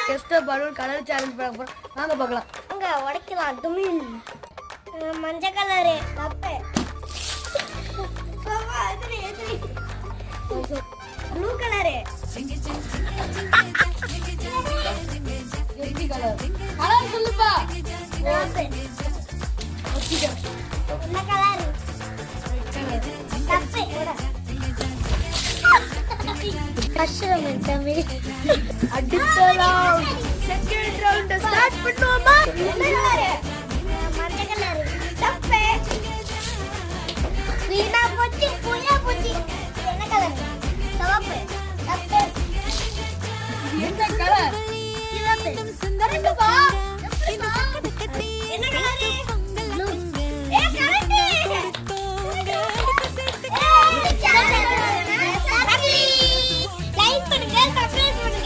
Guest balloon colour challenge பார்க்க போறோம். வாங்க பார்க்கலாம். அங்க உடைக்கலாம். டுமில் மஞ்சள் கலரு தப்பு. ப்ளூ கலரு எத்தி கலர் கலர் சொல்லுப்பா. என்ன கலரு தப்பு. கஷ்டம் தமிழ். அடுத்த ரவுண்ட் செகண்ட் ரவுண்ட் ஸ்டார்ட் பண்ணுவோமா?